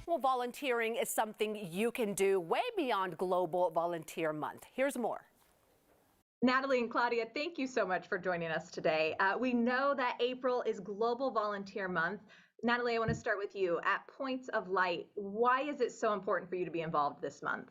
Well, volunteering is something you can do way beyond Global Volunteer Month. Here's more. Natalie and Claudia, thank you so much for joining us today. We know that April is Global Volunteer Month. Natalie, I want to start with you. At Points of Light, why is it so important for you to be involved this month?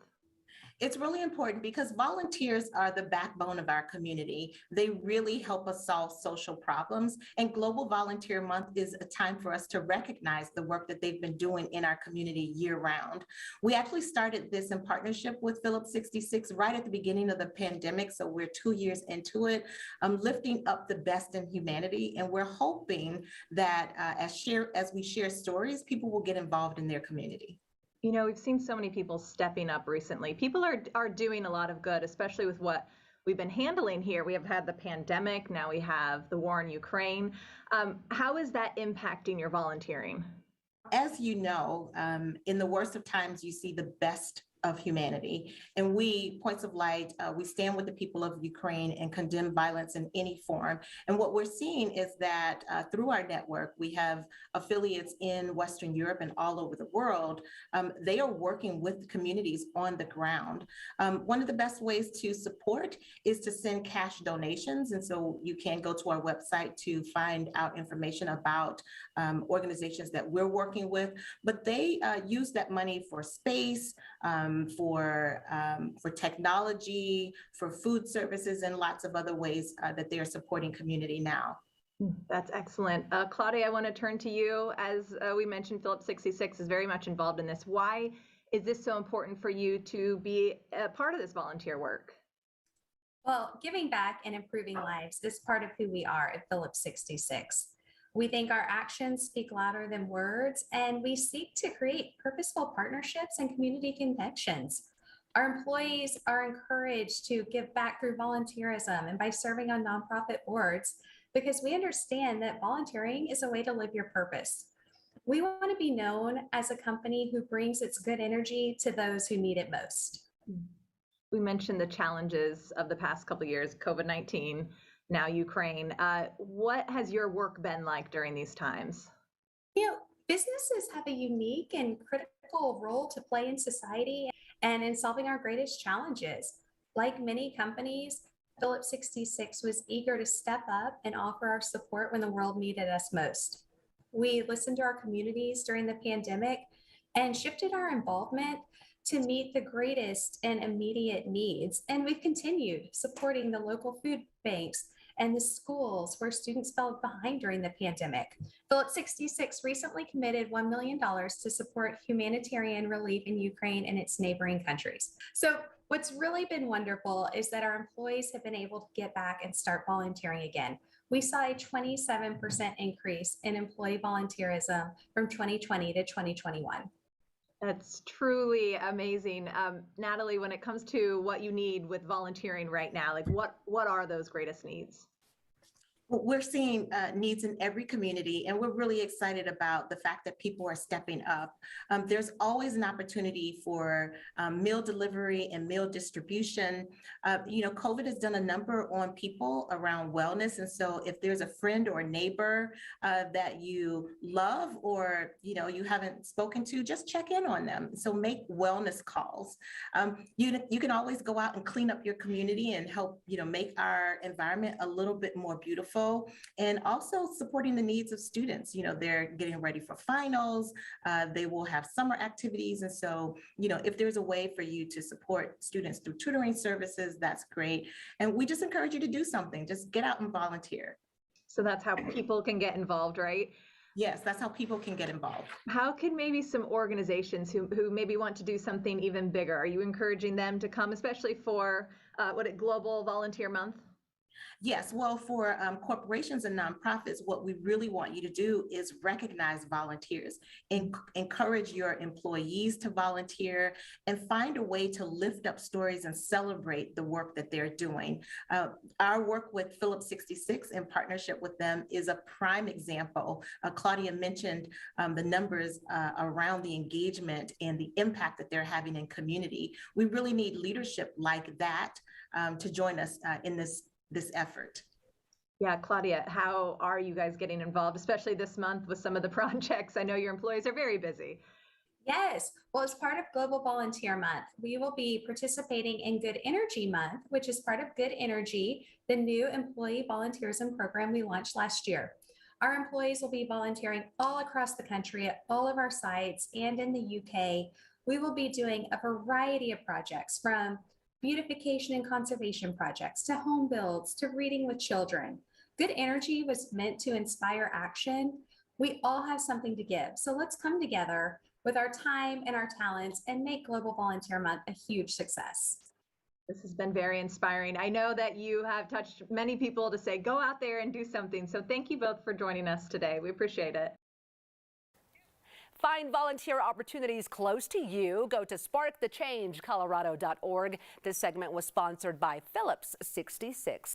It's really important because volunteers are the backbone of our community. They really help us solve social problems. And Global Volunteer Month is a time for us to recognize the work that they've been doing in our community year round. We actually started this in partnership with Phillips 66 right at the beginning of the pandemic. So we're 2 years into it, lifting up the best in humanity. And we're hoping that as we share stories, people will get involved in their community. You know, we've seen so many people stepping up recently. People are doing a lot of good, especially with what we've been handling here. We have had the pandemic, now we have the war in Ukraine. How is that impacting your volunteering? As you know, in the worst of times, you see the best of humanity. And we, Points of Light, we stand with the people of Ukraine and condemn violence in any form. And what we're seeing is that through our network, we have affiliates in Western Europe and all over the world. They are working with communities on the ground. One of the best ways to support is to send cash donations. And so you can go to our website to find out information about organizations that we're working with, but they use that money for space, for technology, for food services, and lots of other ways that they are supporting community now. That's excellent. Claudia, I want to turn to you. As we mentioned, Phillips 66 is very much involved in this. Why is this so important for you to be a part of this volunteer work? Well, giving back and improving lives is part of who we are at Phillips 66. We think our actions speak louder than words, and we seek to create purposeful partnerships and community connections. Our employees are encouraged to give back through volunteerism and by serving on nonprofit boards, because we understand that volunteering is a way to live your purpose. We want to be known as a company who brings its good energy to those who need it most. We mentioned the challenges of the past couple of years, COVID-19. Now Ukraine. What has your work been like during these times? You know, businesses have a unique and critical role to play in society and in solving our greatest challenges. Like many companies, Phillips 66 was eager to step up and offer our support when the world needed us most. We listened to our communities during the pandemic and shifted our involvement to meet the greatest and immediate needs. And we've continued supporting the local food banks and the schools where students fell behind during the pandemic. Phillips 66 recently committed $1 million to support humanitarian relief in Ukraine and its neighboring countries. So what's really been wonderful is that our employees have been able to get back and start volunteering again. We saw a 27% increase in employee volunteerism from 2020 to 2021. That's truly amazing. Natalie, when it comes to what you need with volunteering right now, like what are those greatest needs? We're seeing needs in every community, and we're really excited about the fact that people are stepping up. There's always an opportunity for meal delivery and meal distribution. COVID has done a number on people around wellness, and so if there's a friend or a neighbor that you love or you haven't spoken to, just check in on them. So make wellness calls. You can always go out and clean up your community and help make our environment a little bit more beautiful. And also supporting the needs of students. They're getting ready for finals. They will have summer activities. And so, if there's a way for you to support students through tutoring services, that's great. And we just encourage you to do something. Just get out and volunteer. So that's how people can get involved, right? Yes, that's how people can get involved. How can maybe some organizations who maybe want to do something even bigger, are you encouraging them to come, especially for Global Volunteer Month? Yes, well, for corporations and nonprofits, what we really want you to do is recognize volunteers, encourage your employees to volunteer, and find a way to lift up stories and celebrate the work that they're doing. Our work with Phillips 66 in partnership with them is a prime example. Claudia mentioned the numbers around the engagement and the impact that they're having in community. We really need leadership like that to join us in this effort. Yeah, Claudia, how are you guys getting involved, especially this month with some of the projects? I know your employees are very busy. Yes. Well, as part of Global Volunteer Month, we will be participating in Good Energy Month, which is part of Good Energy, the new employee volunteerism program we launched last year. Our employees will be volunteering all across the country at all of our sites and in the UK. We will be doing a variety of projects from beautification and conservation projects to home builds to reading with children. Good Energy was meant to inspire action. We all have something to give. So let's come together with our time and our talents and make Global Volunteer Month a huge success. This has been very inspiring. I know that you have touched many people to say, go out there and do something. So thank you both for joining us today. We appreciate it. Find volunteer opportunities close to you. Go to sparkthechangecolorado.org. This segment was sponsored by Phillips 66.